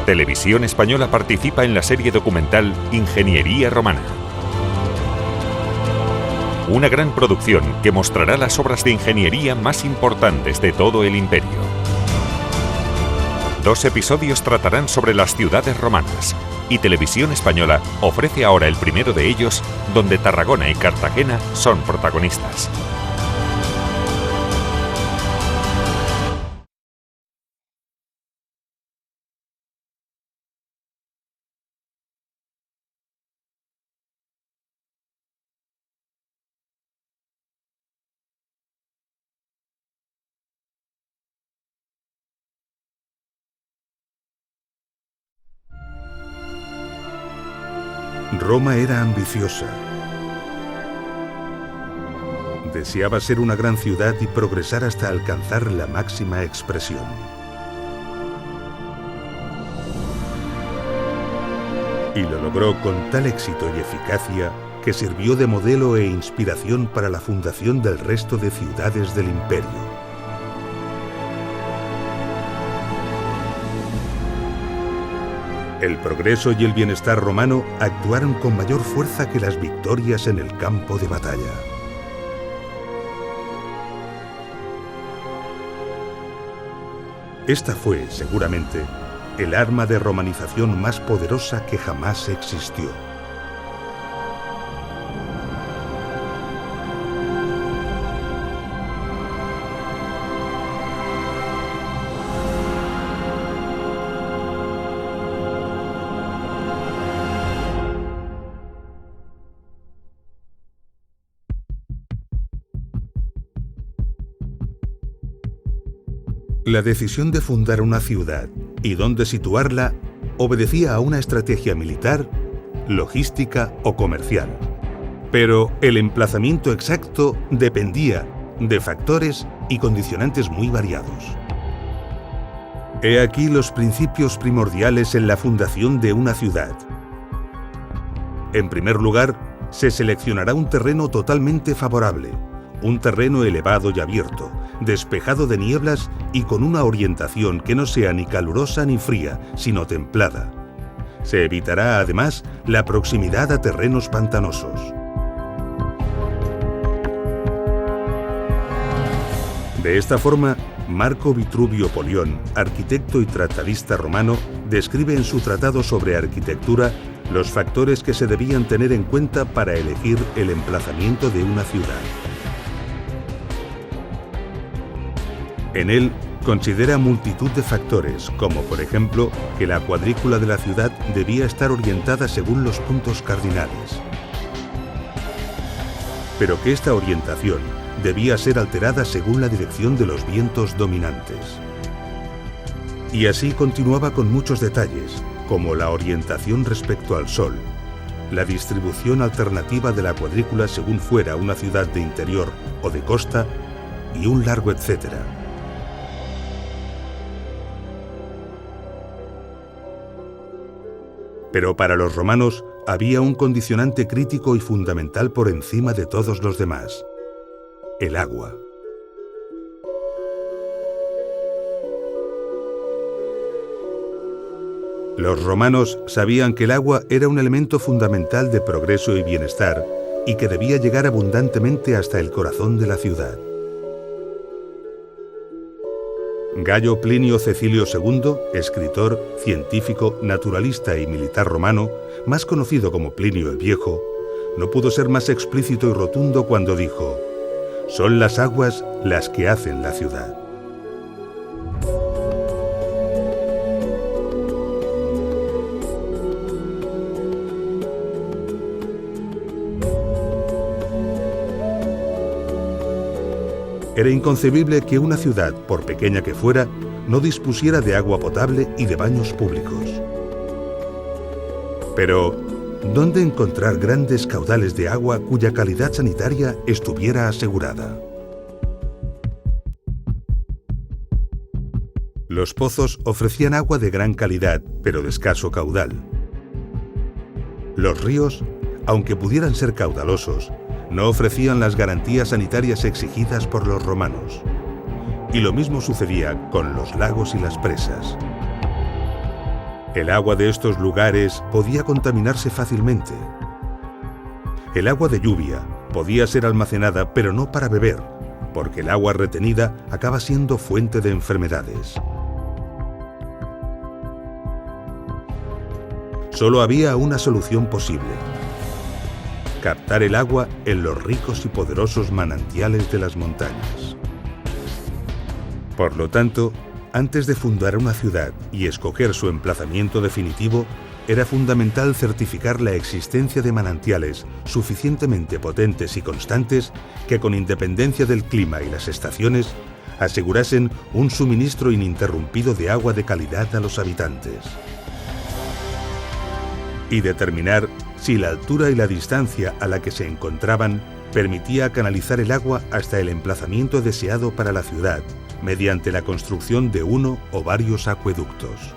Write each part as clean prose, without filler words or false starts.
Televisión Española participa en la serie documental Ingeniería Romana. Una gran producción que mostrará las obras de ingeniería más importantes de todo el imperio. 2 episodios tratarán sobre las ciudades romanas y Televisión Española ofrece ahora el primero de ellos, donde Tarragona y Cartagena son protagonistas. Roma era ambiciosa. Deseaba ser una gran ciudad y progresar hasta alcanzar la máxima expresión. Y lo logró con tal éxito y eficacia que sirvió de modelo e inspiración para la fundación del resto de ciudades del imperio. El progreso y el bienestar romano actuaron con mayor fuerza que las victorias en el campo de batalla. Esta fue, seguramente, el arma de romanización más poderosa que jamás existió. La decisión de fundar una ciudad y dónde situarla obedecía a una estrategia militar, logística o comercial. Pero el emplazamiento exacto dependía de factores y condicionantes muy variados. He aquí los principios primordiales en la fundación de una ciudad. En primer lugar, se seleccionará un terreno totalmente favorable, un terreno elevado y abierto, despejado de nieblas y con una orientación que no sea ni calurosa ni fría, sino templada. Se evitará además la proximidad a terrenos pantanosos. De esta forma, Marco Vitruvio Polión, arquitecto y tratadista romano, describe en su tratado sobre arquitectura los factores que se debían tener en cuenta para elegir el emplazamiento de una ciudad. En él considera multitud de factores, como por ejemplo que la cuadrícula de la ciudad debía estar orientada según los puntos cardinales, pero que esta orientación debía ser alterada según la dirección de los vientos dominantes. Y así continuaba con muchos detalles, como la orientación respecto al sol, la distribución alternativa de la cuadrícula según fuera una ciudad de interior o de costa, y un largo etcétera. Pero para los romanos había un condicionante crítico y fundamental por encima de todos los demás: el agua. Los romanos sabían que el agua era un elemento fundamental de progreso y bienestar y que debía llegar abundantemente hasta el corazón de la ciudad. Gayo Plinio Cecilio II, escritor, científico, naturalista y militar romano, más conocido como Plinio el Viejo, no pudo ser más explícito y rotundo cuando dijo: «Son las aguas las que hacen la ciudad». Era inconcebible que una ciudad, por pequeña que fuera, no dispusiera de agua potable y de baños públicos. Pero, ¿dónde encontrar grandes caudales de agua cuya calidad sanitaria estuviera asegurada? Los pozos ofrecían agua de gran calidad, pero de escaso caudal. Los ríos, aunque pudieran ser caudalosos, no ofrecían las garantías sanitarias exigidas por los romanos. Y lo mismo sucedía con los lagos y las presas. El agua de estos lugares podía contaminarse fácilmente. El agua de lluvia podía ser almacenada, pero no para beber, porque el agua retenida acaba siendo fuente de enfermedades. Solo había una solución posible: captar el agua en los ricos y poderosos manantiales de las montañas. Por lo tanto, antes de fundar una ciudad y escoger su emplazamiento definitivo, era fundamental certificar la existencia de manantiales suficientemente potentes y constantes que, con independencia del clima y las estaciones, asegurasen un suministro ininterrumpido de agua de calidad a los habitantes. Y determinar si la altura y la distancia a la que se encontraban permitía canalizar el agua hasta el emplazamiento deseado para la ciudad, mediante la construcción de uno o varios acueductos.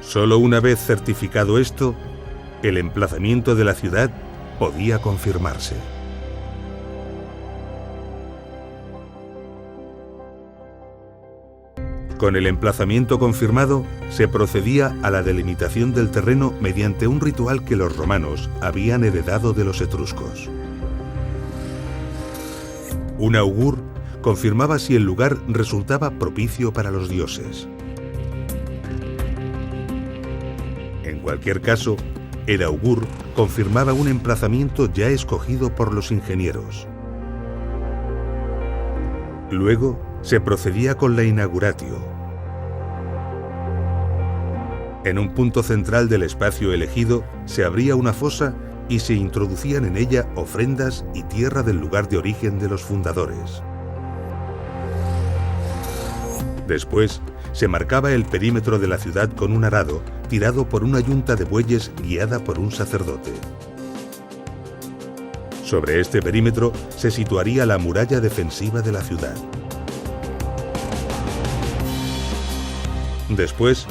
Solo una vez certificado esto, el emplazamiento de la ciudad podía confirmarse. Con el emplazamiento confirmado, se procedía a la delimitación del terreno mediante un ritual que los romanos habían heredado de los etruscos. Un augur confirmaba si el lugar resultaba propicio para los dioses. En cualquier caso, el augur confirmaba un emplazamiento ya escogido por los ingenieros. Luego, se procedía con la inauguratio. En un punto central del espacio elegido se abría una fosa y se introducían en ella ofrendas y tierra del lugar de origen de los fundadores. Después, se marcaba el perímetro de la ciudad con un arado tirado por una yunta de bueyes guiada por un sacerdote. Sobre este perímetro se situaría la muralla defensiva de la ciudad. Después,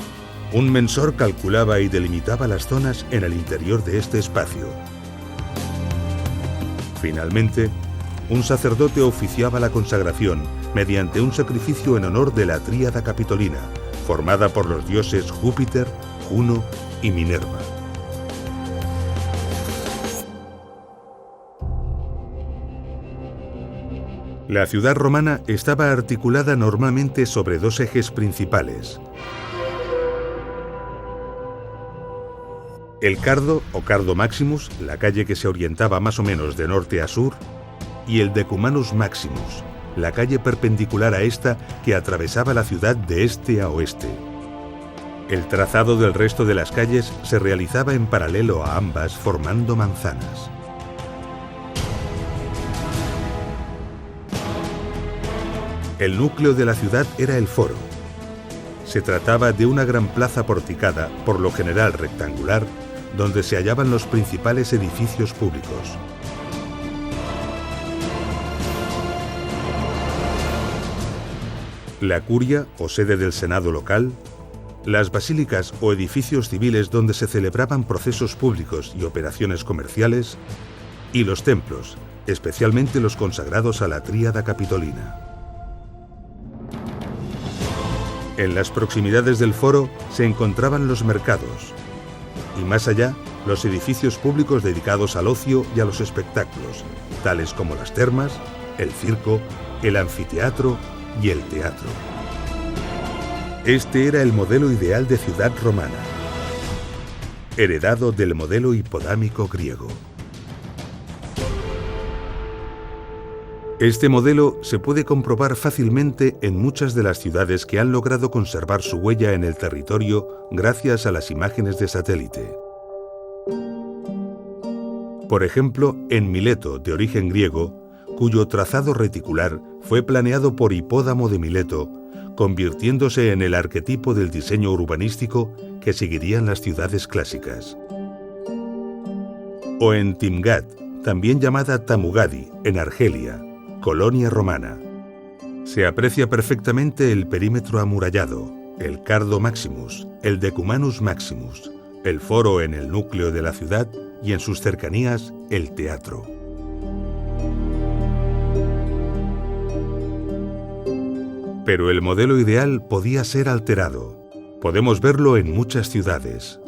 un mensor calculaba y delimitaba las zonas en el interior de este espacio. Finalmente, un sacerdote oficiaba la consagración mediante un sacrificio en honor de la tríada capitolina, formada por los dioses Júpiter, Juno y Minerva. La ciudad romana estaba articulada normalmente sobre dos ejes principales: el Cardo o Cardo Maximus, la calle que se orientaba más o menos de norte a sur, y el Decumanus Maximus, la calle perpendicular a esta que atravesaba la ciudad de este a oeste. El trazado del resto de las calles se realizaba en paralelo a ambas, formando manzanas. El núcleo de la ciudad era el foro. Se trataba de una gran plaza porticada, por lo general rectangular, donde se hallaban los principales edificios públicos. La curia o sede del senado local, las basílicas o edificios civiles donde se celebraban procesos públicos y operaciones comerciales, y los templos, especialmente los consagrados a la tríada capitolina. En las proximidades del foro se encontraban los mercados, y más allá, los edificios públicos dedicados al ocio y a los espectáculos, tales como las termas, el circo, el anfiteatro y el teatro. Este era el modelo ideal de ciudad romana, heredado del modelo hipodámico griego. Este modelo se puede comprobar fácilmente en muchas de las ciudades que han logrado conservar su huella en el territorio gracias a las imágenes de satélite. Por ejemplo, en Mileto, de origen griego, cuyo trazado reticular fue planeado por Hipódamo de Mileto, convirtiéndose en el arquetipo del diseño urbanístico que seguirían las ciudades clásicas. O en Timgad, también llamada Tamugadi, en Argelia, colonia romana. Se aprecia perfectamente el perímetro amurallado, el Cardo Maximus, el Decumanus Maximus, el foro en el núcleo de la ciudad y en sus cercanías el teatro. Pero el modelo ideal podía ser alterado. Podemos verlo en muchas ciudades.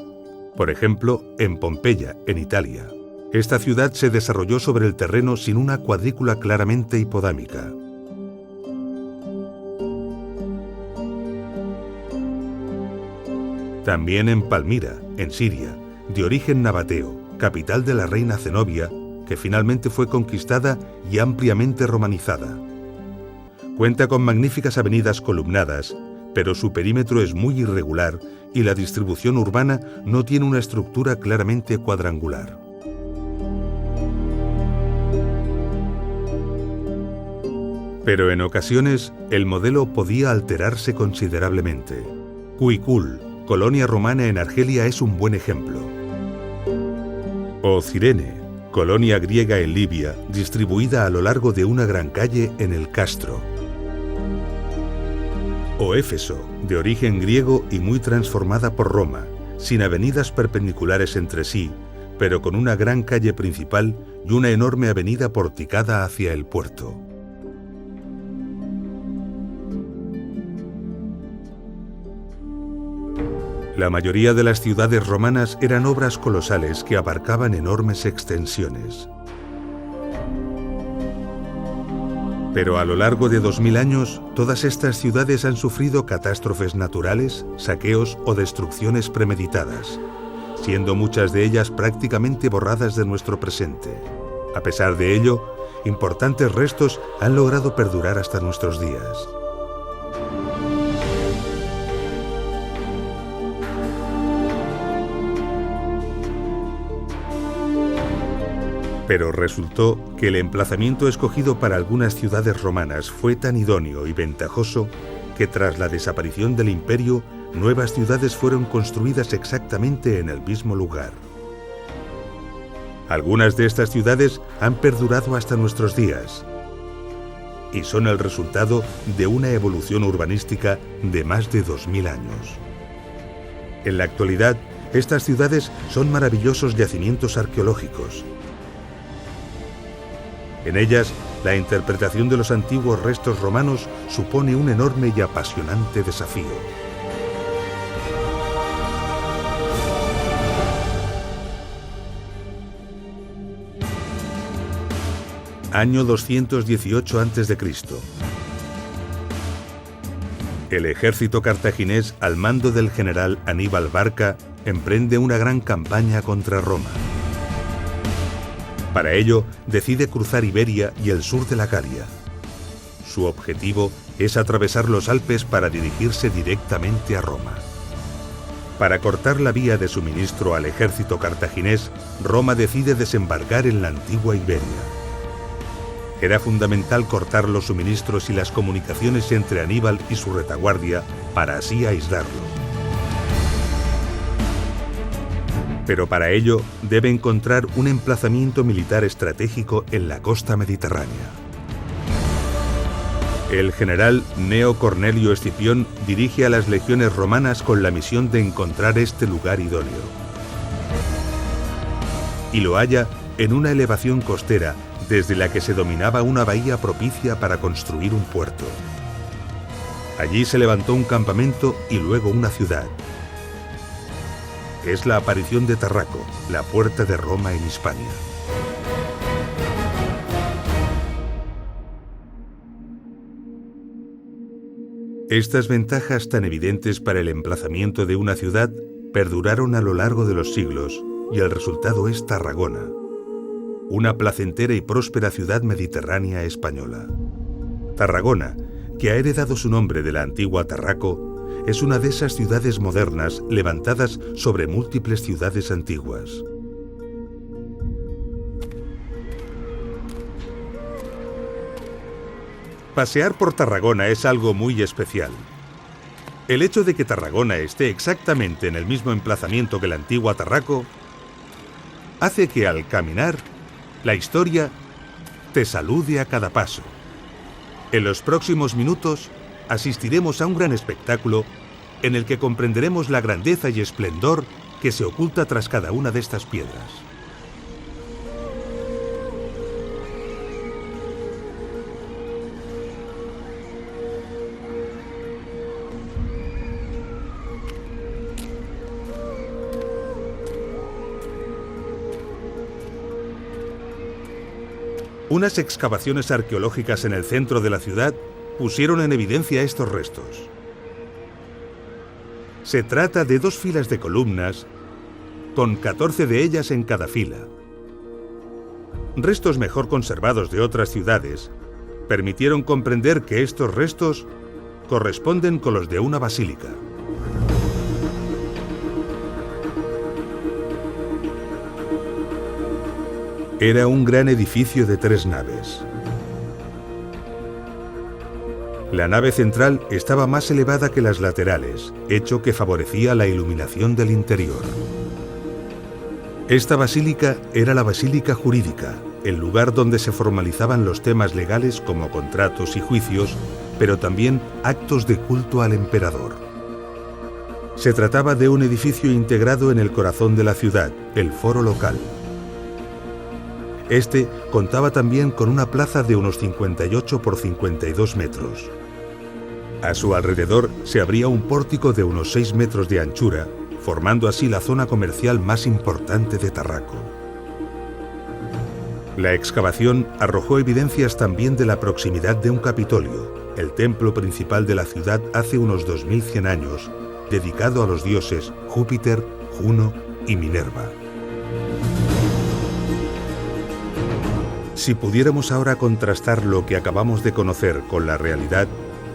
Por ejemplo, en Pompeya, en Italia. Esta ciudad se desarrolló sobre el terreno sin una cuadrícula claramente hipodámica. También en Palmira, en Siria, de origen nabateo, capital de la reina Zenobia, que finalmente fue conquistada y ampliamente romanizada. Cuenta con magníficas avenidas columnadas, pero su perímetro es muy irregular y la distribución urbana no tiene una estructura claramente cuadrangular. Pero en ocasiones el modelo podía alterarse considerablemente. Cuicul, colonia romana en Argelia, es un buen ejemplo. O Cirene, colonia griega en Libia, distribuida a lo largo de una gran calle en el Castro. O Éfeso, de origen griego y muy transformada por Roma, sin avenidas perpendiculares entre sí, pero con una gran calle principal y una enorme avenida porticada hacia el puerto. La mayoría de las ciudades romanas eran obras colosales que abarcaban enormes extensiones. Pero a lo largo de 2000 años, todas estas ciudades han sufrido catástrofes naturales, saqueos o destrucciones premeditadas, siendo muchas de ellas prácticamente borradas de nuestro presente. A pesar de ello, importantes restos han logrado perdurar hasta nuestros días. Pero resultó que el emplazamiento escogido para algunas ciudades romanas fue tan idóneo y ventajoso que tras la desaparición del imperio, nuevas ciudades fueron construidas exactamente en el mismo lugar. Algunas de estas ciudades han perdurado hasta nuestros días y son el resultado de una evolución urbanística de más de 2000 años. En la actualidad, estas ciudades son maravillosos yacimientos arqueológicos. En ellas, la interpretación de los antiguos restos romanos supone un enorme y apasionante desafío. Año 218 a.C. El ejército cartaginés, al mando del general Aníbal Barca, emprende una gran campaña contra Roma. Para ello, decide cruzar Iberia y el sur de la Galia. Su objetivo es atravesar los Alpes para dirigirse directamente a Roma. Para cortar la vía de suministro al ejército cartaginés, Roma decide desembarcar en la antigua Iberia. Era fundamental cortar los suministros y las comunicaciones entre Aníbal y su retaguardia para así aislarlo. Pero para ello debe encontrar un emplazamiento militar estratégico en la costa mediterránea. El general Gneo Cornelio Escipión dirige a las legiones romanas con la misión de encontrar este lugar idóneo. Y lo halla en una elevación costera desde la que se dominaba una bahía propicia para construir un puerto. Allí se levantó un campamento y luego una ciudad. Es la aparición de Tarraco, la puerta de Roma en Hispania. Estas ventajas tan evidentes para el emplazamiento de una ciudad perduraron a lo largo de los siglos y el resultado es Tarragona, una placentera y próspera ciudad mediterránea española. Tarragona, que ha heredado su nombre de la antigua Tarraco, es una de esas ciudades modernas levantadas sobre múltiples ciudades antiguas. Pasear por Tarragona es algo muy especial. El hecho de que Tarragona esté exactamente en el mismo emplazamiento que la antigua Tarraco hace que al caminar, la historia te salude a cada paso. En los próximos minutos asistiremos a un gran espectáculo en el que comprenderemos la grandeza y esplendor que se oculta tras cada una de estas piedras. Unas excavaciones arqueológicas en el centro de la ciudad pusieron en evidencia estos restos. Se trata de 2 filas de columnas, con 14 de ellas en cada fila. Restos mejor conservados de otras ciudades permitieron comprender que estos restos corresponden con los de una basílica. Era un gran edificio de 3 naves. La nave central estaba más elevada que las laterales, hecho que favorecía la iluminación del interior. Esta basílica era la basílica jurídica, el lugar donde se formalizaban los temas legales como contratos y juicios, pero también actos de culto al emperador. Se trataba de un edificio integrado en el corazón de la ciudad, el foro local. Este contaba también con una plaza de unos 58 por 52 metros. A su alrededor se abría un pórtico de unos 6 metros de anchura, formando así la zona comercial más importante de Tarraco. La excavación arrojó evidencias también de la proximidad de un Capitolio, el templo principal de la ciudad hace unos 2100 años, dedicado a los dioses Júpiter, Juno y Minerva. Si pudiéramos ahora contrastar lo que acabamos de conocer con la realidad,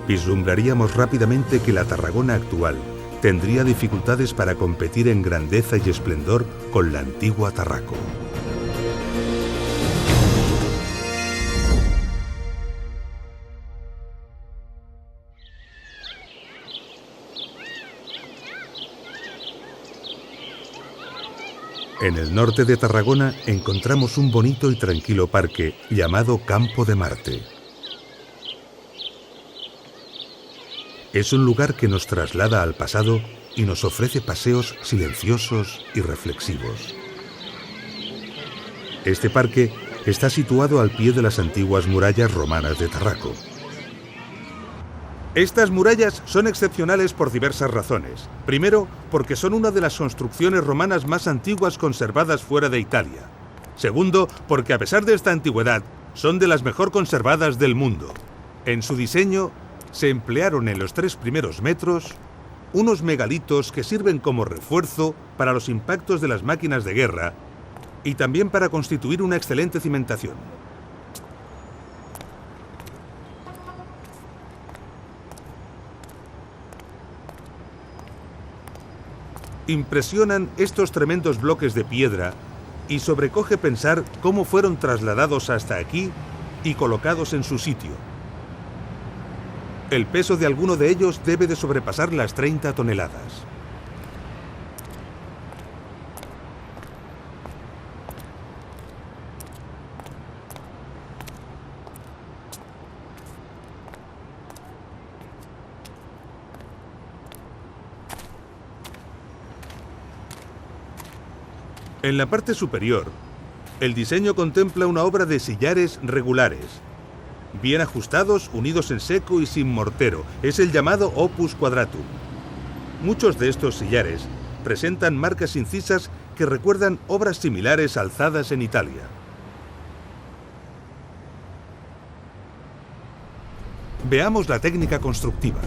vislumbraríamos rápidamente que la Tarragona actual tendría dificultades para competir en grandeza y esplendor con la antigua Tarraco. En el norte de Tarragona encontramos un bonito y tranquilo parque llamado Campo de Marte. Es un lugar que nos traslada al pasado y nos ofrece paseos silenciosos y reflexivos. Este parque está situado al pie de las antiguas murallas romanas de Tarraco. Estas murallas son excepcionales por diversas razones. Primero, porque son una de las construcciones romanas más antiguas conservadas fuera de Italia. Segundo, porque a pesar de esta antigüedad, son de las mejor conservadas del mundo. En su diseño, se emplearon en los 3 primeros metros unos megalitos que sirven como refuerzo para los impactos de las máquinas de guerra y también para constituir una excelente cimentación. Impresionan estos tremendos bloques de piedra y sobrecoge pensar cómo fueron trasladados hasta aquí y colocados en su sitio. El peso de alguno de ellos debe de sobrepasar las 30 toneladas. En la parte superior, el diseño contempla una obra de sillares regulares, bien ajustados, unidos en seco y sin mortero. Es el llamado opus quadratum. Muchos de estos sillares presentan marcas incisas que recuerdan obras similares alzadas en Italia. Veamos la técnica constructiva.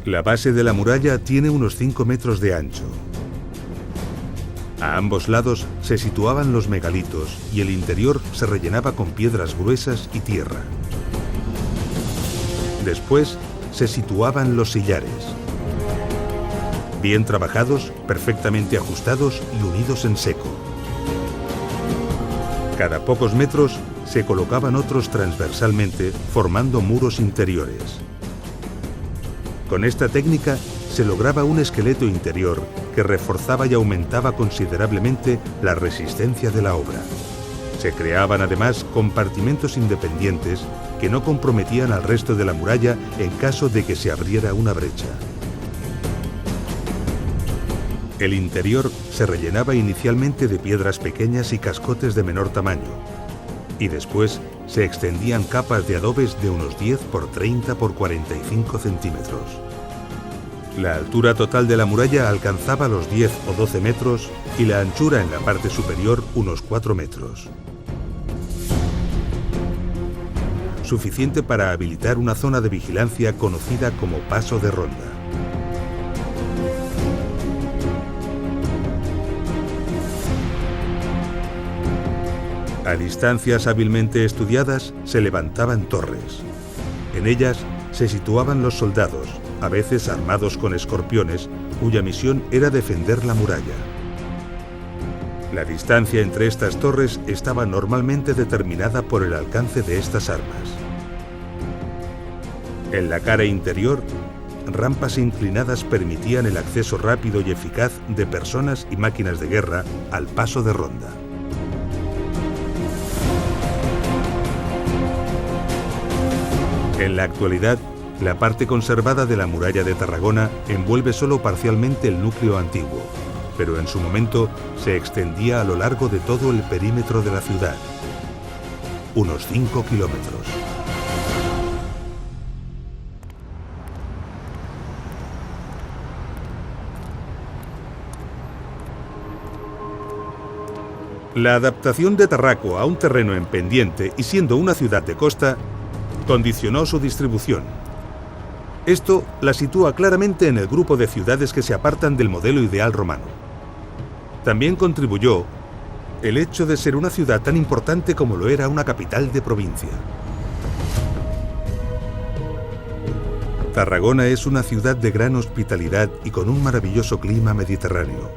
La base de la muralla tiene unos 5 metros de ancho. A ambos lados se situaban los megalitos y el interior se rellenaba con piedras gruesas y tierra. Después se situaban los sillares, bien trabajados, perfectamente ajustados y unidos en seco. Cada pocos metros se colocaban otros transversalmente, formando muros interiores. Con esta técnica se lograba un esqueleto interior que reforzaba y aumentaba considerablemente la resistencia de la obra. Se creaban además compartimentos independientes que no comprometían al resto de la muralla en caso de que se abriera una brecha. El interior se rellenaba inicialmente de piedras pequeñas y cascotes de menor tamaño, y después se extendían capas de adobes de unos 10 por 30 por 45 centímetros. La altura total de la muralla alcanzaba los 10 o 12 metros y la anchura en la parte superior unos 4 metros. Suficiente para habilitar una zona de vigilancia conocida como Paso de Ronda. A distancias hábilmente estudiadas se levantaban torres. En ellas se situaban los soldados, a veces armados con escorpiones, cuya misión era defender la muralla. La distancia entre estas torres estaba normalmente determinada por el alcance de estas armas. En la cara interior, rampas inclinadas permitían el acceso rápido y eficaz de personas y máquinas de guerra al Paso de Ronda. En la actualidad, la parte conservada de la muralla de Tarragona envuelve solo parcialmente el núcleo antiguo, pero en su momento se extendía a lo largo de todo el perímetro de la ciudad, unos 5 kilómetros. La adaptación de Tarraco a un terreno en pendiente y siendo una ciudad de costa, condicionó su distribución. Esto la sitúa claramente en el grupo de ciudades que se apartan del modelo ideal romano. También contribuyó el hecho de ser una ciudad tan importante como lo era una capital de provincia. Tarragona es una ciudad de gran hospitalidad y con un maravilloso clima mediterráneo.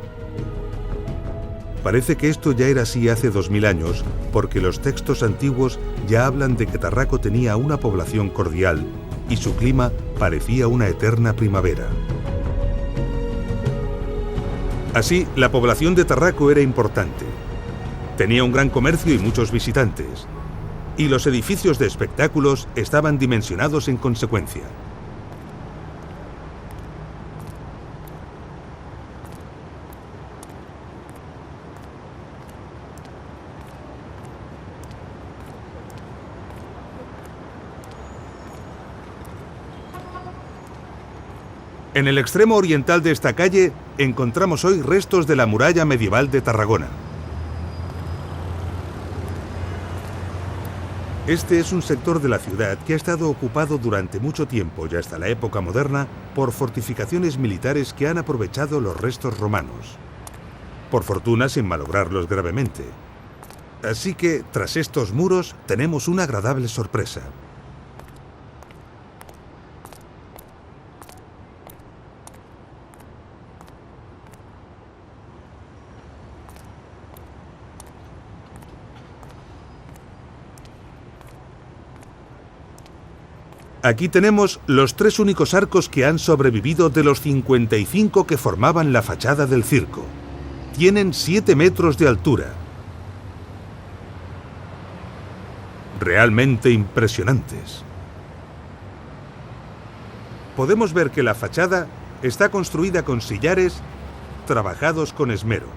Parece que esto ya era así hace 2000 años, porque los textos antiguos ya hablan de que Tarraco tenía una población cordial y su clima parecía una eterna primavera. Así, la población de Tarraco era importante. Tenía un gran comercio y muchos visitantes, y los edificios de espectáculos estaban dimensionados en consecuencia. En el extremo oriental de esta calle encontramos hoy restos de la muralla medieval de Tarragona. Este es un sector de la ciudad que ha estado ocupado durante mucho tiempo y hasta la época moderna por fortificaciones militares que han aprovechado los restos romanos. Por fortuna sin malograrlos gravemente. Así que, tras estos muros, tenemos una agradable sorpresa. Aquí tenemos los 3 únicos arcos que han sobrevivido de los 55 que formaban la fachada del circo. Tienen 7 metros de altura. Realmente impresionantes. Podemos ver que la fachada está construida con sillares trabajados con esmero.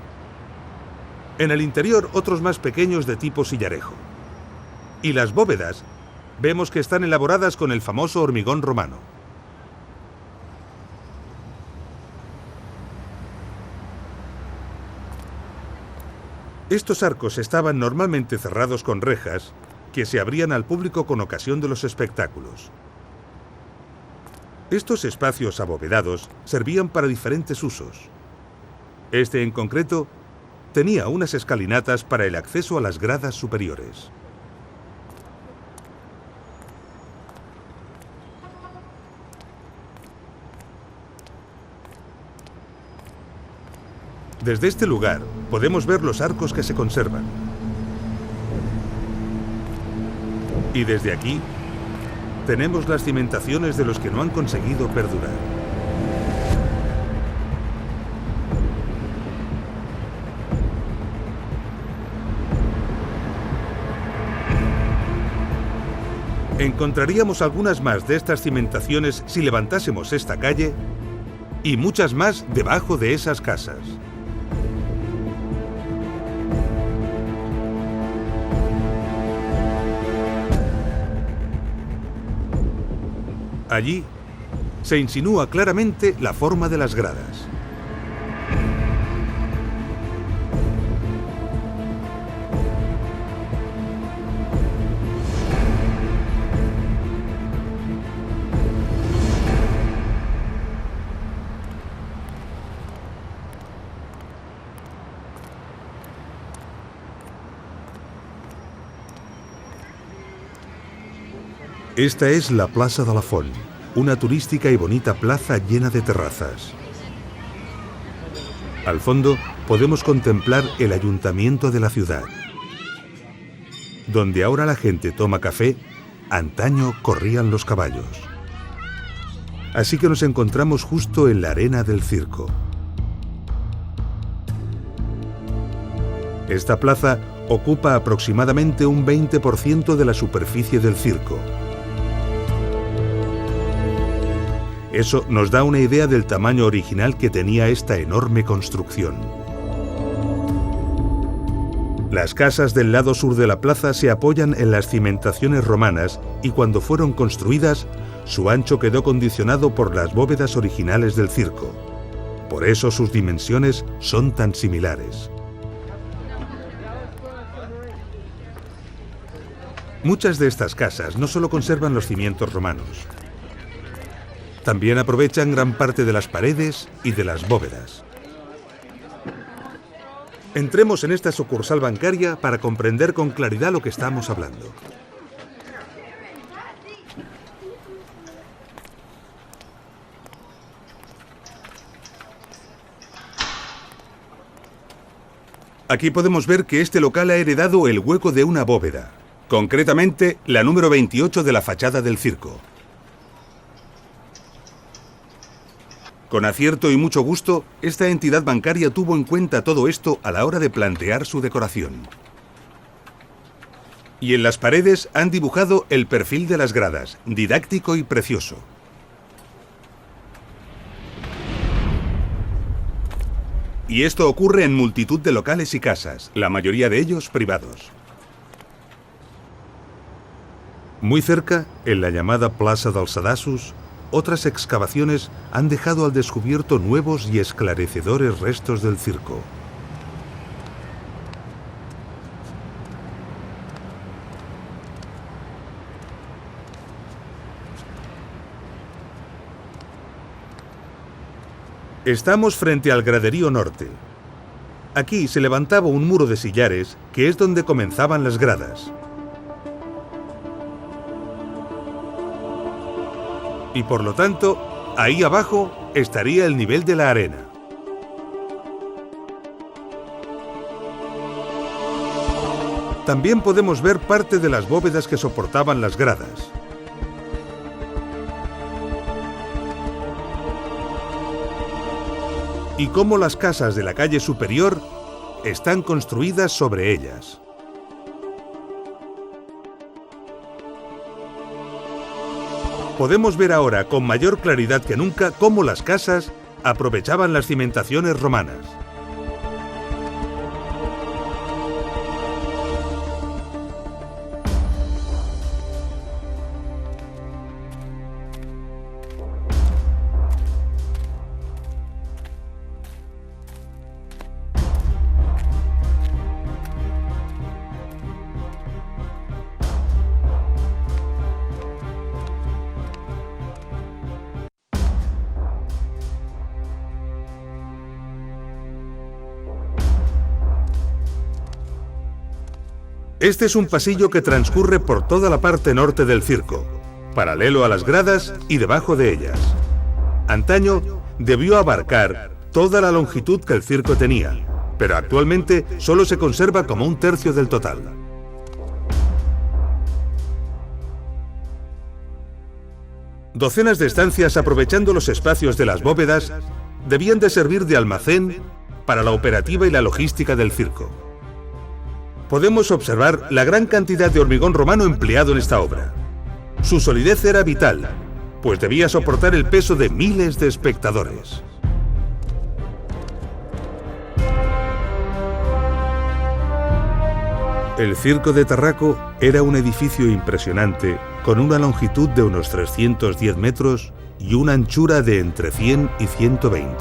En el interior, otros más pequeños de tipo sillarejo. Y las bóvedas vemos que están elaboradas con el famoso hormigón romano. Estos arcos estaban normalmente cerrados con rejas que se abrían al público con ocasión de los espectáculos. Estos espacios abovedados servían para diferentes usos. Este en concreto tenía unas escalinatas para el acceso a las gradas superiores. Desde este lugar podemos ver los arcos que se conservan. Y desde aquí tenemos las cimentaciones de los que no han conseguido perdurar. Encontraríamos algunas más de estas cimentaciones si levantásemos esta calle y muchas más debajo de esas casas. Allí se insinúa claramente la forma de las gradas. Esta es la Plaça de la Font, una turística y bonita plaza llena de terrazas. Al fondo podemos contemplar el ayuntamiento de la ciudad. Donde ahora la gente toma café, antaño corrían los caballos. Así que nos encontramos justo en la arena del circo. Esta plaza ocupa aproximadamente un 20% de la superficie del circo. Eso nos da una idea del tamaño original que tenía esta enorme construcción. Las casas del lado sur de la plaza se apoyan en las cimentaciones romanas y cuando fueron construidas, su ancho quedó condicionado por las bóvedas originales del circo. Por eso sus dimensiones son tan similares. Muchas de estas casas no solo conservan los cimientos romanos, también aprovechan gran parte de las paredes y de las bóvedas. Entremos en esta sucursal bancaria para comprender con claridad lo que estamos hablando. Aquí podemos ver que este local ha heredado el hueco de una bóveda, concretamente la número 28 de la fachada del circo. Con acierto y mucho gusto, esta entidad bancaria tuvo en cuenta todo esto a la hora de plantear su decoración. Y en las paredes han dibujado el perfil de las gradas, didáctico y precioso. Y esto ocurre en multitud de locales y casas, la mayoría de ellos privados. Muy cerca, en la llamada Plaça dels Sedassos, otras excavaciones han dejado al descubierto nuevos y esclarecedores restos del circo. Estamos frente al graderío norte. Aquí se levantaba un muro de sillares, que es donde comenzaban las gradas. Y por lo tanto, ahí abajo estaría el nivel de la arena. También podemos ver parte de las bóvedas que soportaban las gradas. Y cómo las casas de la calle superior están construidas sobre ellas. Podemos ver ahora con mayor claridad que nunca cómo las casas aprovechaban las cimentaciones romanas. Este es un pasillo que transcurre por toda la parte norte del circo, paralelo a las gradas y debajo de ellas. Antaño debió abarcar toda la longitud que el circo tenía, pero actualmente solo se conserva como un tercio del total. Docenas de estancias aprovechando los espacios de las bóvedas debían de servir de almacén para la operativa y la logística del circo. Podemos observar la gran cantidad de hormigón romano empleado en esta obra. Su solidez era vital, pues debía soportar el peso de miles de espectadores. El Circo de Tarraco era un edificio impresionante con una longitud de unos 310 metros y una anchura de entre 100 y 120.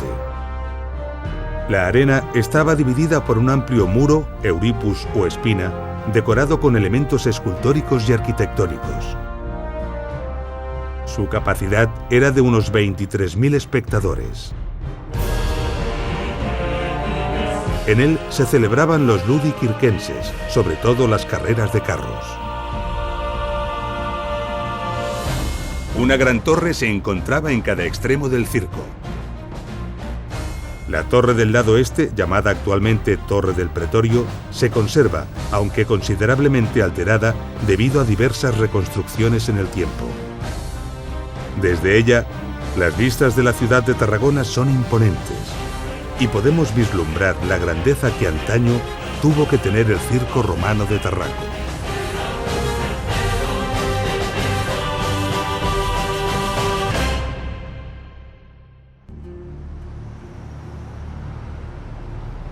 La arena estaba dividida por un amplio muro, euripus o espina, decorado con elementos escultóricos y arquitectónicos. Su capacidad era de unos 23.000 espectadores. En él se celebraban los ludi circenses, sobre todo las carreras de carros. Una gran torre se encontraba en cada extremo del circo. La torre del lado este, llamada actualmente Torre del Pretorio, se conserva, aunque considerablemente alterada debido a diversas reconstrucciones en el tiempo. Desde ella, las vistas de la ciudad de Tarragona son imponentes y podemos vislumbrar la grandeza que antaño tuvo que tener el circo romano de Tarraco.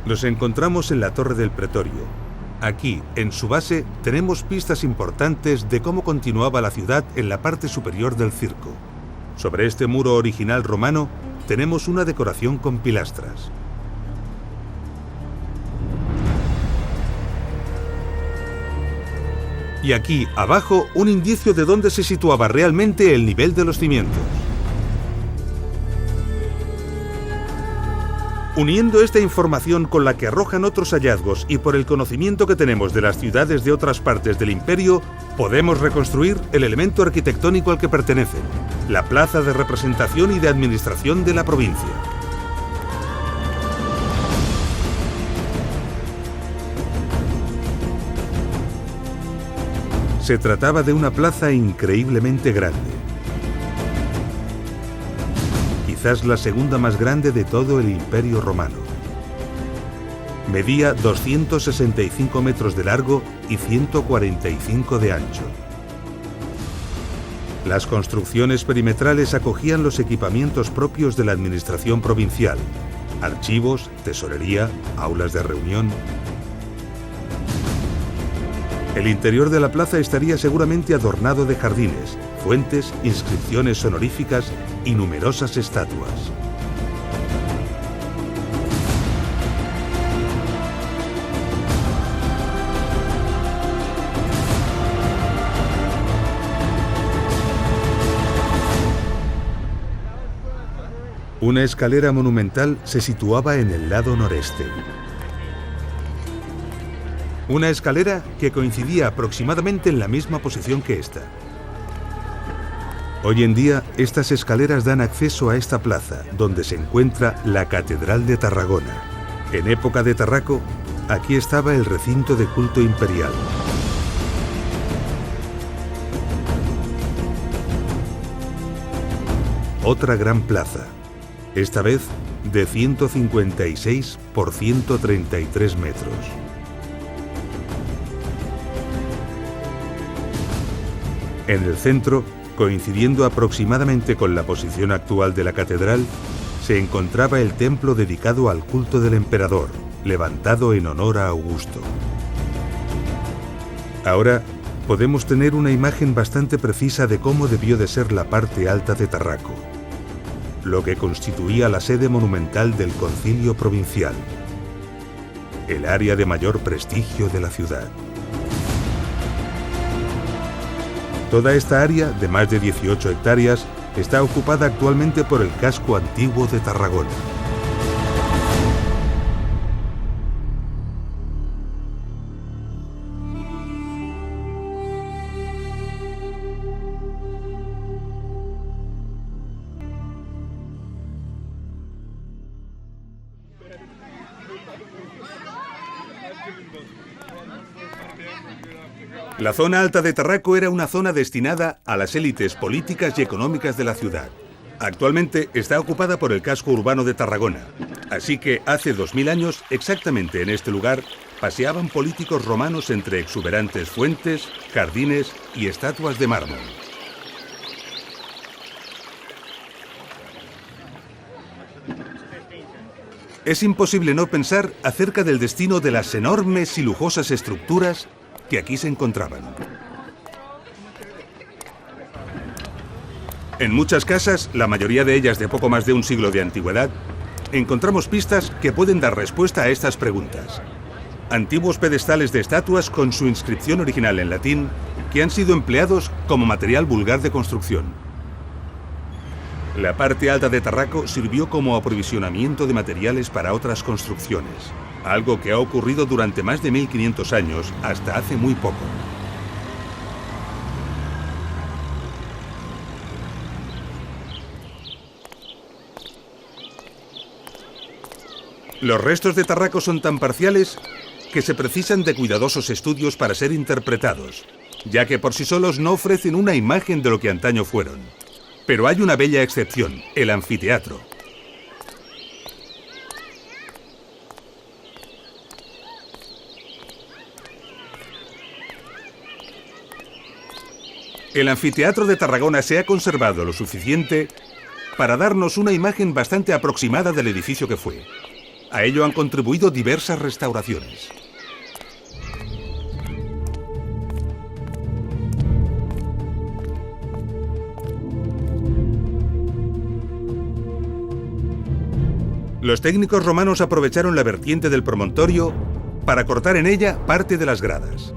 Nos encontramos en la Torre del Pretorio. Aquí, en su base, tenemos pistas importantes de cómo continuaba la ciudad en la parte superior del circo. Sobre este muro original romano, tenemos una decoración con pilastras. Y aquí, abajo, un indicio de dónde se situaba realmente el nivel de los cimientos. Uniendo esta información con la que arrojan otros hallazgos y por el conocimiento que tenemos de las ciudades de otras partes del imperio, podemos reconstruir el elemento arquitectónico al que pertenecen, la plaza de representación y de administración de la provincia. Se trataba de una plaza increíblemente grande. Quizás la segunda más grande de todo el Imperio Romano. Medía 265 metros de largo y 145 de ancho. Las construcciones perimetrales acogían los equipamientos propios de la administración provincial: archivos, tesorería, aulas de reunión. El interior de la plaza estaría seguramente adornado de jardines, fuentes, inscripciones honoríficas y numerosas estatuas. Una escalera monumental se situaba en el lado noreste. Una escalera que coincidía aproximadamente en la misma posición que esta. Hoy en día, estas escaleras dan acceso a esta plaza, donde se encuentra la Catedral de Tarragona. En época de Tarraco, aquí estaba el recinto de culto imperial. Otra gran plaza, esta vez de 156 por 133 metros. En el centro, coincidiendo aproximadamente con la posición actual de la catedral, se encontraba el templo dedicado al culto del emperador, levantado en honor a Augusto. Ahora podemos tener una imagen bastante precisa de cómo debió de ser la parte alta de Tarraco, lo que constituía la sede monumental del concilio provincial, el área de mayor prestigio de la ciudad. Toda esta área, de más de 18 hectáreas, está ocupada actualmente por el casco antiguo de Tarragona. La zona alta de Tarraco era una zona destinada a las élites políticas y económicas de la ciudad. Actualmente está ocupada por el casco urbano de Tarragona. Así que hace 2000 años, exactamente en este lugar, paseaban políticos romanos entre exuberantes fuentes, jardines y estatuas de mármol. Es imposible no pensar acerca del destino de las enormes y lujosas estructuras que aquí se encontraban. En muchas casas, la mayoría de ellas de poco más de un siglo de antigüedad, encontramos pistas que pueden dar respuesta a estas preguntas. Antiguos pedestales de estatuas con su inscripción original en latín que han sido empleados como material vulgar de construcción. La parte alta de Tarraco sirvió como aprovisionamiento de materiales para otras construcciones, algo que ha ocurrido durante más de 1500 años hasta hace muy poco. Los restos de Tarraco son tan parciales que se precisan de cuidadosos estudios para ser interpretados, ya que por sí solos no ofrecen una imagen de lo que antaño fueron. Pero hay una bella excepción, el anfiteatro. El anfiteatro de Tarragona se ha conservado lo suficiente para darnos una imagen bastante aproximada del edificio que fue. A ello han contribuido diversas restauraciones. Los técnicos romanos aprovecharon la vertiente del promontorio para cortar en ella parte de las gradas.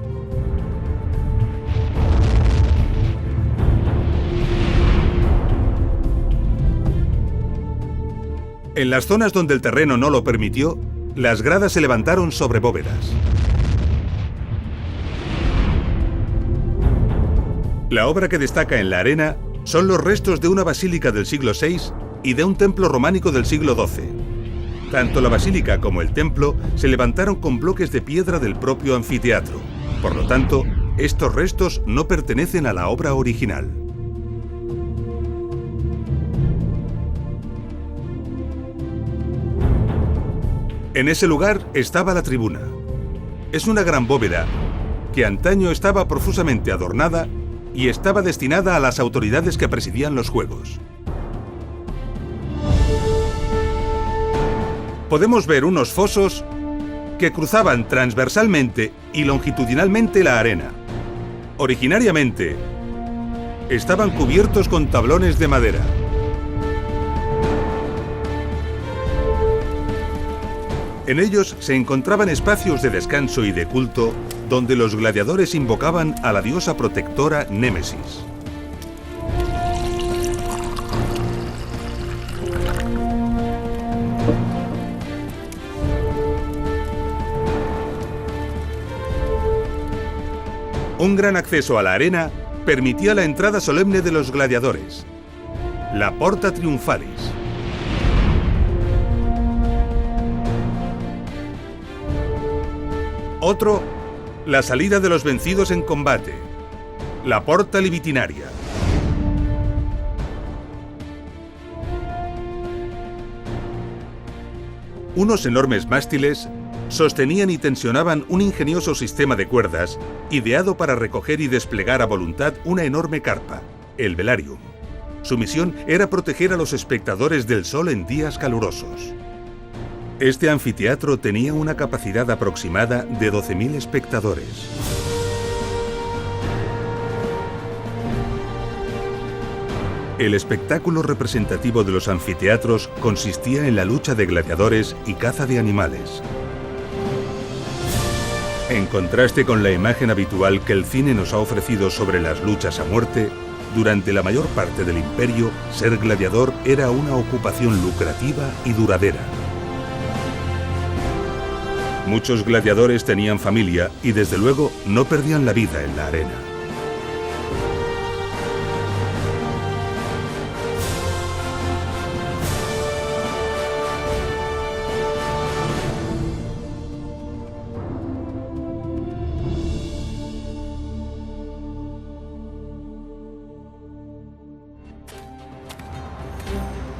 En las zonas donde el terreno no lo permitió, las gradas se levantaron sobre bóvedas. La obra que destaca en la arena son los restos de una basílica del siglo VI y de un templo románico del siglo XII. Tanto la basílica como el templo se levantaron con bloques de piedra del propio anfiteatro. Por lo tanto, estos restos no pertenecen a la obra original. En ese lugar estaba la tribuna. Es una gran bóveda que antaño estaba profusamente adornada y estaba destinada a las autoridades que presidían los juegos. Podemos ver unos fosos que cruzaban transversalmente y longitudinalmente la arena. Originariamente, estaban cubiertos con tablones de madera. En ellos se encontraban espacios de descanso y de culto donde los gladiadores invocaban a la diosa protectora Némesis. Un gran acceso a la arena permitía la entrada solemne de los gladiadores, la Porta Triumphalis. Otro, la salida de los vencidos en combate, la Porta Libitinaria. Unos enormes mástiles sostenían y tensionaban un ingenioso sistema de cuerdas ideado para recoger y desplegar a voluntad una enorme carpa, el velarium. Su misión era proteger a los espectadores del sol en días calurosos. Este anfiteatro tenía una capacidad aproximada de 12.000 espectadores. El espectáculo representativo de los anfiteatros consistía en la lucha de gladiadores y caza de animales. En contraste con la imagen habitual que el cine nos ha ofrecido sobre las luchas a muerte, durante la mayor parte del imperio, ser gladiador era una ocupación lucrativa y duradera. Muchos gladiadores tenían familia y desde luego no perdían la vida en la arena.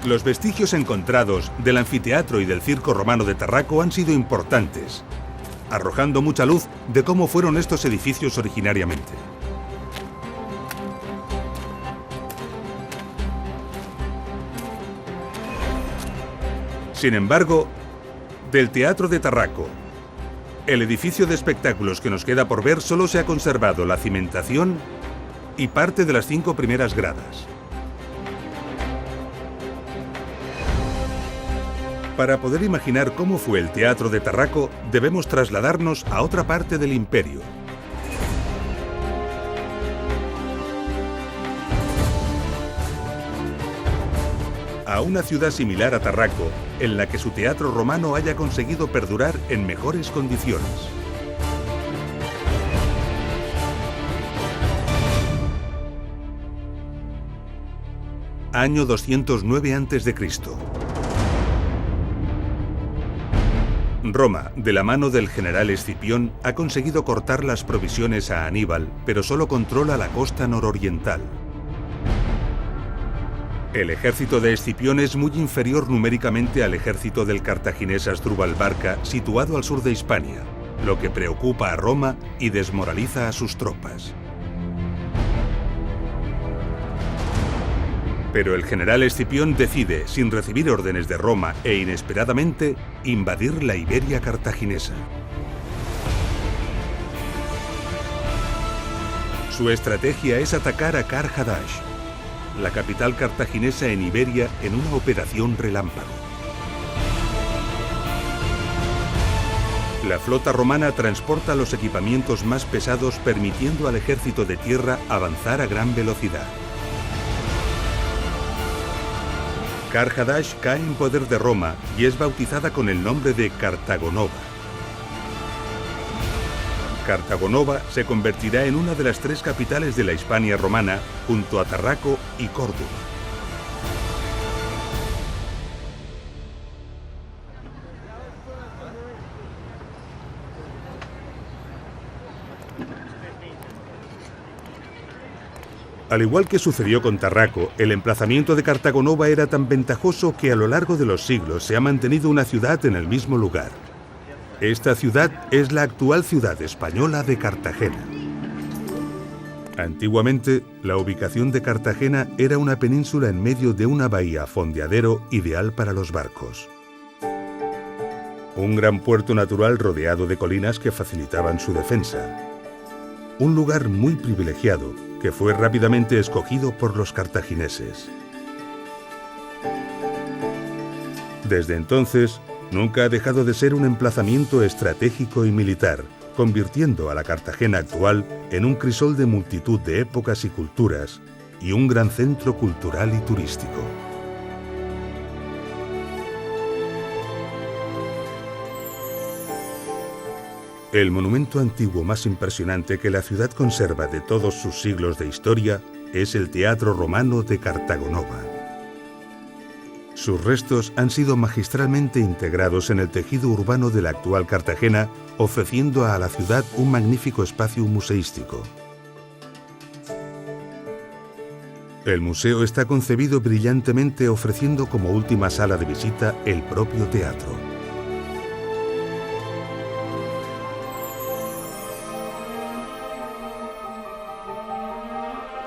Los vestigios encontrados del anfiteatro y del circo romano de Tarraco han sido importantes, arrojando mucha luz de cómo fueron estos edificios originariamente. Sin embargo, del Teatro de Tarraco, el edificio de espectáculos que nos queda por ver, solo se ha conservado la cimentación y parte de las 5 primeras gradas. Para poder imaginar cómo fue el teatro de Tarraco, debemos trasladarnos a otra parte del imperio. A una ciudad similar a Tarraco, en la que su teatro romano haya conseguido perdurar en mejores condiciones. Año 209 a.C. Roma, de la mano del general Escipión, ha conseguido cortar las provisiones a Aníbal, pero solo controla la costa nororiental. El ejército de Escipión es muy inferior numéricamente al ejército del cartaginés Asdrúbal Barca, situado al sur de Hispania, lo que preocupa a Roma y desmoraliza a sus tropas. Pero el general Escipión decide, sin recibir órdenes de Roma e inesperadamente, invadir la Iberia cartaginesa. Su estrategia es atacar a Kar Hadash, la capital cartaginesa en Iberia, en una operación relámpago. La flota romana transporta los equipamientos más pesados, permitiendo al ejército de tierra avanzar a gran velocidad. Kar Hadash cae en poder de Roma y es bautizada con el nombre de Cartagonova. Cartagonova se convertirá en una de las tres capitales de la Hispania romana, junto a Tarraco y Córdoba. Al igual que sucedió con Tarraco, el emplazamiento de Cartagonova era tan ventajoso que a lo largo de los siglos se ha mantenido una ciudad en el mismo lugar. Esta ciudad es la actual ciudad española de Cartagena. Antiguamente, la ubicación de Cartagena era una península en medio de una bahía fondeadero ideal para los barcos. Un gran puerto natural rodeado de colinas que facilitaban su defensa. Un lugar muy privilegiado que fue rápidamente escogido por los cartagineses. Desde entonces, nunca ha dejado de ser un emplazamiento estratégico y militar, convirtiendo a la Cartagena actual en un crisol de multitud de épocas y culturas y un gran centro cultural y turístico. El monumento antiguo más impresionante que la ciudad conserva de todos sus siglos de historia es el Teatro Romano de Cartagonova. Sus restos han sido magistralmente integrados en el tejido urbano de la actual Cartagena, ofreciendo a la ciudad un magnífico espacio museístico. El museo está concebido brillantemente, ofreciendo como última sala de visita el propio teatro.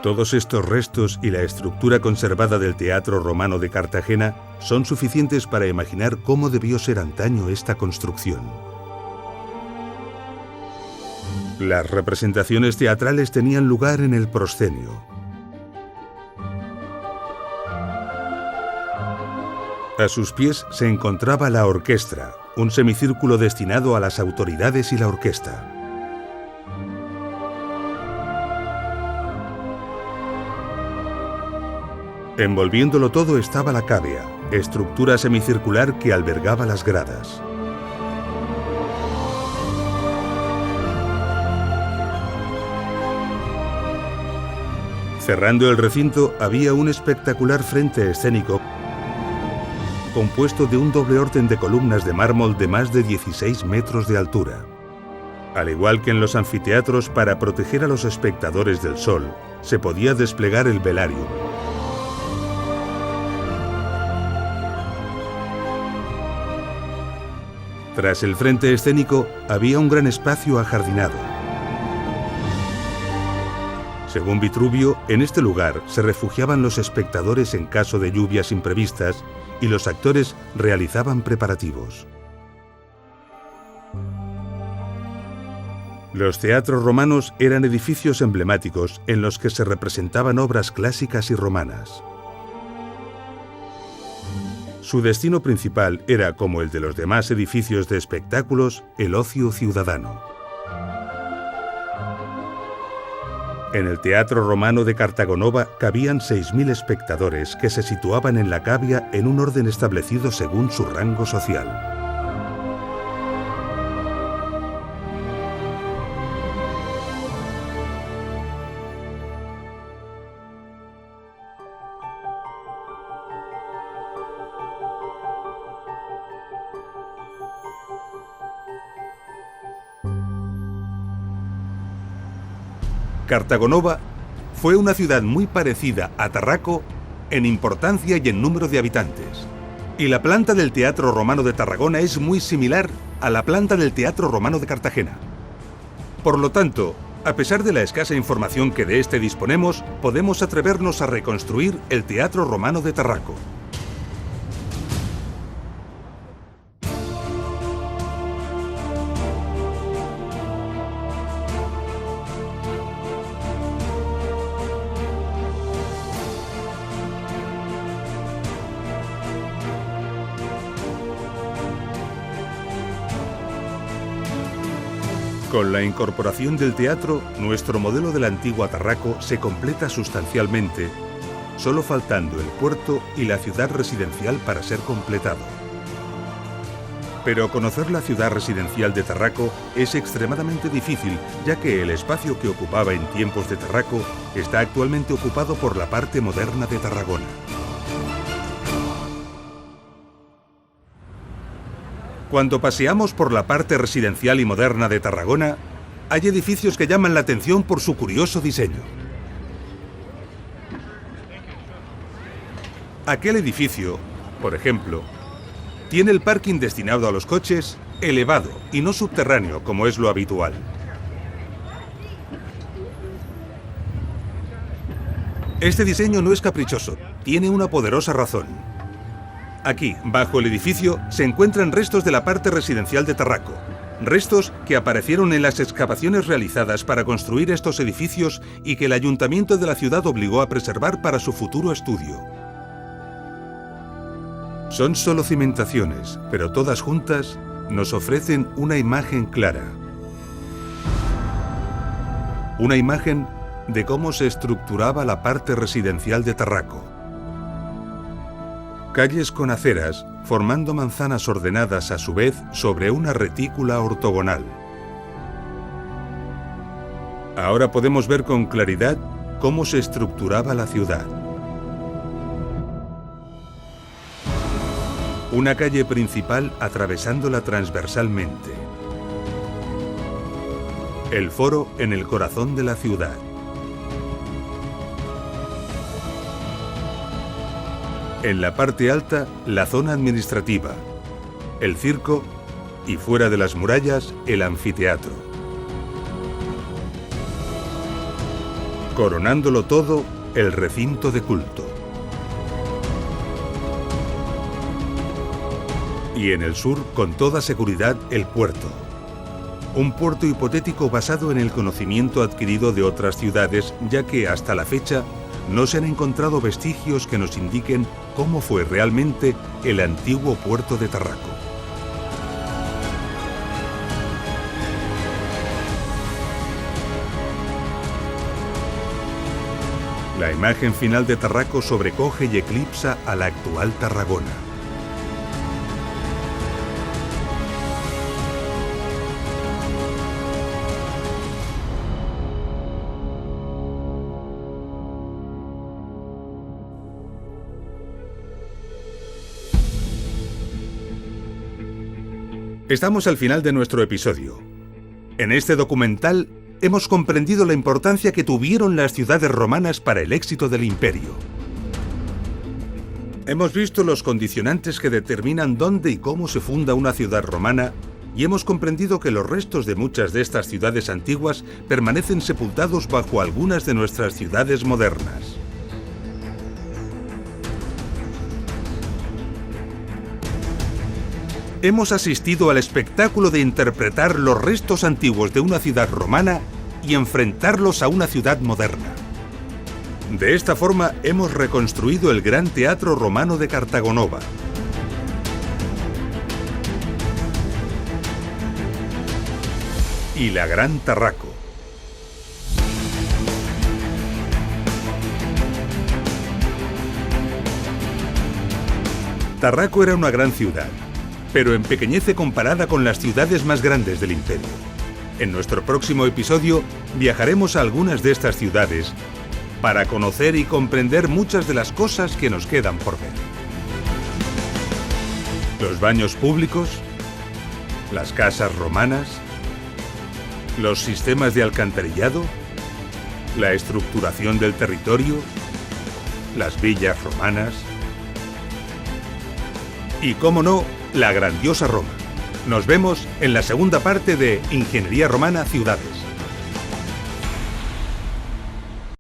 Todos estos restos y la estructura conservada del Teatro Romano de Cartagena son suficientes para imaginar cómo debió ser antaño esta construcción. Las representaciones teatrales tenían lugar en el proscenio. A sus pies se encontraba la orquestra, un semicírculo destinado a las autoridades y la orquesta. Envolviéndolo todo estaba la cavea, estructura semicircular que albergaba las gradas. Cerrando el recinto había un espectacular frente escénico compuesto de un doble orden de columnas de mármol de más de 16 metros de altura. Al igual que en los anfiteatros, para proteger a los espectadores del sol, se podía desplegar el velarium. Tras el frente escénico había un gran espacio ajardinado. Según Vitruvio, en este lugar se refugiaban los espectadores en caso de lluvias imprevistas y los actores realizaban preparativos. Los teatros romanos eran edificios emblemáticos en los que se representaban obras clásicas y romanas. Su destino principal era, como el de los demás edificios de espectáculos, el ocio ciudadano. En el Teatro Romano de Cartagonova cabían 6.000 espectadores que se situaban en la cavea en un orden establecido según su rango social. Cartagonova fue una ciudad muy parecida a Tarraco en importancia y en número de habitantes. Y la planta del Teatro Romano de Tarragona es muy similar a la planta del Teatro Romano de Cartagena. Por lo tanto, a pesar de la escasa información que de este disponemos, podemos atrevernos a reconstruir el Teatro Romano de Tarraco. Con la incorporación del teatro, nuestro modelo de la antigua Tarraco se completa sustancialmente, solo faltando el puerto y la ciudad residencial para ser completado. Pero conocer la ciudad residencial de Tarraco es extremadamente difícil, ya que el espacio que ocupaba en tiempos de Tarraco está actualmente ocupado por la parte moderna de Tarragona. Cuando paseamos por la parte residencial y moderna de Tarragona, hay edificios que llaman la atención por su curioso diseño. Aquel edificio, por ejemplo, tiene el parking destinado a los coches elevado y no subterráneo, como es lo habitual. Este diseño no es caprichoso, tiene una poderosa razón. Aquí, bajo el edificio, se encuentran restos de la parte residencial de Tarraco. Restos que aparecieron en las excavaciones realizadas para construir estos edificios y que el ayuntamiento de la ciudad obligó a preservar para su futuro estudio. Son solo cimentaciones, pero todas juntas nos ofrecen una imagen clara. Una imagen de cómo se estructuraba la parte residencial de Tarraco. Calles con aceras, formando manzanas ordenadas a su vez sobre una retícula ortogonal. Ahora podemos ver con claridad cómo se estructuraba la ciudad. Una calle principal atravesándola transversalmente. El foro en el corazón de la ciudad. En la parte alta, la zona administrativa, el circo y fuera de las murallas, el anfiteatro. Coronándolo todo, el recinto de culto. Y en el sur, con toda seguridad, el puerto. Un puerto hipotético basado en el conocimiento adquirido de otras ciudades, ya que hasta la fecha no se han encontrado vestigios que nos indiquen cómo fue realmente el antiguo puerto de Tarraco. La imagen final de Tarraco sobrecoge y eclipsa a la actual Tarragona. Estamos al final de nuestro episodio. En este documental hemos comprendido la importancia que tuvieron las ciudades romanas para el éxito del imperio. Hemos visto los condicionantes que determinan dónde y cómo se funda una ciudad romana y hemos comprendido que los restos de muchas de estas ciudades antiguas permanecen sepultados bajo algunas de nuestras ciudades modernas. Hemos asistido al espectáculo de interpretar los restos antiguos de una ciudad romana y enfrentarlos a una ciudad moderna. De esta forma hemos reconstruido el gran teatro romano de Cartagonova. y la Gran Tarraco. Tarraco era una gran ciudad, pero empequeñece comparada con las ciudades más grandes del imperio. En nuestro próximo episodio viajaremos a algunas de estas ciudades para conocer y comprender muchas de las cosas que nos quedan por ver. Los baños públicos, las casas romanas, los sistemas de alcantarillado, la estructuración del territorio, las villas romanas y, cómo no, la grandiosa Roma. Nos vemos en la segunda parte de Ingeniería Romana Ciudades.